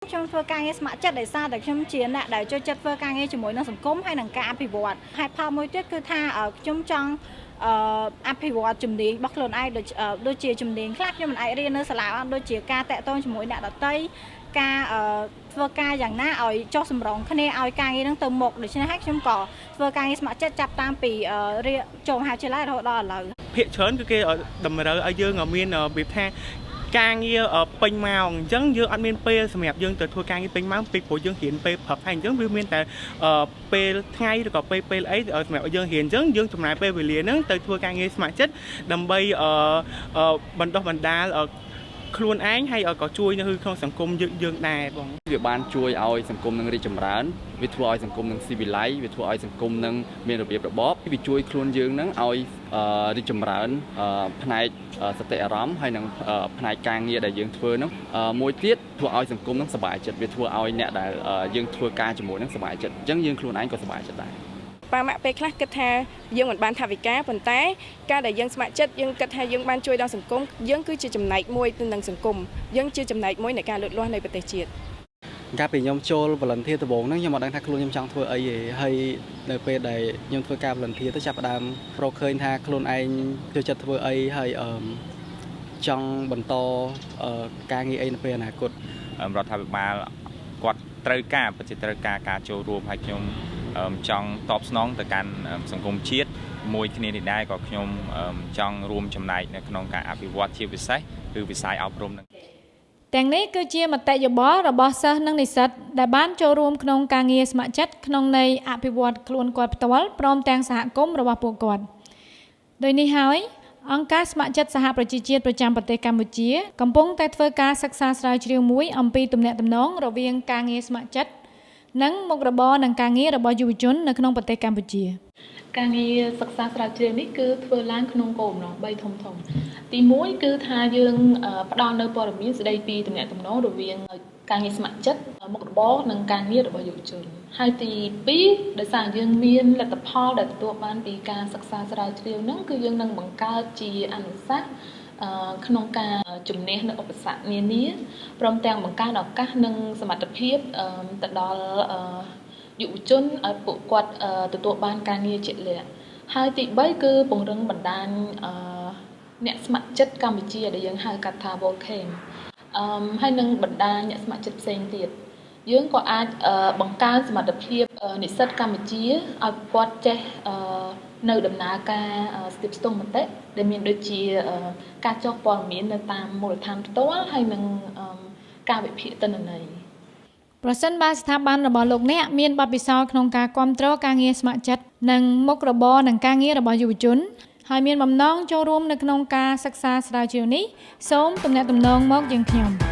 ខ្ញុំធ្វើការងារស្ម័គ្រចិត្តដោយសារតែខ្ញុំជាអ្នកដែលចូលចិត្តធ្វើការងារជាមួយនឹងសង្គមហើយនឹងការអភិវឌ្ឍហេតុផលមួយទៀតគឺថាខ្ញុំចង់អភិវឌ្ឍជំនាញរបស់ខ្លួនឯងដូចជាជំនាញខ្លះខ្ញុំមិនអាចរៀននៅសាលាបានដូចជាការតាក់ទងជាមួយអ្នកដទៃការធ្វើការយ៉ាងណាឲ្យចុះសម្រងគ្នាឲ្យការងារនឹងទៅមុខដូច្នេះហើយខ្ញុំក៏ធ្វើការងារស្ម័គ្រចិត្តចាប់តាំងពីចូលមហាវិទ្យាល័យរហូតដល់ឥឡូវភាគច្រើនគឺគេតម្រូវឲ្យយើងមានវាថាការងារពេញម៉ោងអញ្ចឹងយើងអត់មានពេលសម្រាប់យើងទៅធ្វើការងារពេញម៉ោងពីព្រោះយើងរៀនពេលព្រឹកហើយអញ្ចឹងវាមានតែពេលថ្ងៃឬក៏ពេលអីសម្រាប់យើងរៀនអញ្ចឹងយើងចំណាយពេលវេលាហ្នឹងទៅធ្វើការងារស្ម័គ្រចិត្តដើម្បីបណ្ដុះបណ្ដាលខ្លួនឯងហើយក៏ជួយនៅក្នុងសង្គមយើងដែរបងវាបានជួយឲ្យសង្គមនឹងរីកចម្រើនវាធ្វើឲ្យសង្គមនឹងស៊ីវិល័យវាធ្វើឲ្យសង្គមនឹងមានរបៀបរបបវាជួយខ្លួនយើងនឹងឲ្យរីកចម្រើនផ្នែកសតិអារម្មណ៍ហើយនឹងផ្នែកការងារដែលយើងធ្វើនោះមួយទៀតធ្វើឲ្យសង្គមនឹងសប្បាយចិត្តវាធ្វើឲ្យអ្នកដែលយើងធ្វើការជាមួយនឹងសប្បាយចិត្តអញ្ចឹងយើងខ្លួនឯងក៏សប្បាយចិត្តដែរប៉ាម៉ាក់ពេលខ្លះគិតថាយើងមិនបានថវិកាប៉ុន្តែការដែលយើងស្ម័គ្រចិត្តយើងគិតថាយើងបានជួយដល់សង្គមយើងគឺជាចំណែកមួយទៅនឹងសង្គមយើងជាចំណែកមួយនៃការលូតលាស់នៃប្រទេសជាតិកាលពីខ្ញុំចូល volunteer ដំបូងហ្នឹងខ្ញុំអត់ដឹងថាខ្លួនខ្ញុំចង់ធ្វើអីទេហើយនៅពេលដែលខ្ញុំធ្វើការ volunteer ទៅចាប់ផ្ដើមរកឃើញថាខ្លួនឯងចូលចិត្តធ្វើអីហើយចង់បន្តការងារអីនៅពេលអនាគតរដ្ឋាភិបាលគាត់ត្រូវការប្រជាត្រូវការចូលរួមហើយខ្ញុំចង់តបស្នងទៅកាន់សង្គមជាតិមួយគ្នានេះដែរក៏ខ្ញុំចង់រួមចំណែកនៅក្នុងការអភិវឌ្ឍជាពិសេសគឺវិស័យអប់រំនឹងទាំងនេះគឺជាមតិយោបល់របស់សិស្សនិងនិស្សិតដែលបានចូលរួមក្នុងការងារស្ម័គ្រចិត្តក្នុងន័យអភិវឌ្ឍខ្លួនគាត់ផ្ទាល់ព្រមទាំងសហគមន៍របស់ពួកគាត់ដោយនេះហើយអង្គការស្ម័គ្រចិត្តសហប្រជាជាតិប្រចាំប្រទេសកម្ពុជាកំពុងតែធ្វើការសិក្សាស្រាវជ្រាវមួយអំពីទំនាក់ទំនងរវាងការងារស្ម័គ្រចិត្តនិងមុខរបរនិងការងាររបស់យុវជននៅក្នុងប្រទេសកម្ពុជាការងារសិក្សាស្រាវជ្រាវនេះគឺធ្វើឡើងក្នុងគោលបំណង3ធំៗទី1គឺថាយើងផ្ដល់នៅព័ត៌មានស្ដីពីទំនាក់ទំនងរវាងការងារស្ម័គ្រចិត្តមុខរបរនិងការងាររបស់យុវជនហើយទី2ដោយសារយើងមានលទ្ធផលដែលទទួលបានពីការសិក្សាស្រាវជ្រាវហ្នឹងគឺយើងនឹងបង្កើតជាអនុសាសន៍ក្នុងការជំនះនៅឧបសគ្គនានាព្រមទាំងបង្កើតឱកាសនិងសមត្ថភាពទៅដល់យុវជនឲ្យពួកគាត់ទទួលបានការងារជាក់លាក់ហើយទី3គឺពង្រឹងបណ្ដាញអ្នកស្ម័គ្រចិត្តកម្ពុជាដែលយើងហៅកាត់ថា Volcam ហើយនឹងបណ្ដាញអ្នកស្ម័គ្រចិត្តផ្សេងទៀតយើងក៏អាចបង្កើនសមត្ថភាពនិស្សិតកម្ពុជាឲ្យគាត់ចេះនៅដំណើរការស្ទាបស្ទង់មតិដែលមានដូចជាការចុះព័ត៌មាននៅតាមមូលដ្ឋានផ្ទាល់ហើយនឹងការវិភាគទិន្នន័យប្រសិនបើស្ថាប័នរបស់លោកអ្នកមានបទពិសោធន៍ក្នុងការគាំទ្រការងារស្ម័គ្រចិត្តនិងមុខរបរនិងការងាររបស់យុវជនហើយមានបំណងចូលរួមនៅក្នុងការសិក្សាស្រាវជ្រាវនេះសូមទំនាក់ទំនងមកយើងខ្ញុំ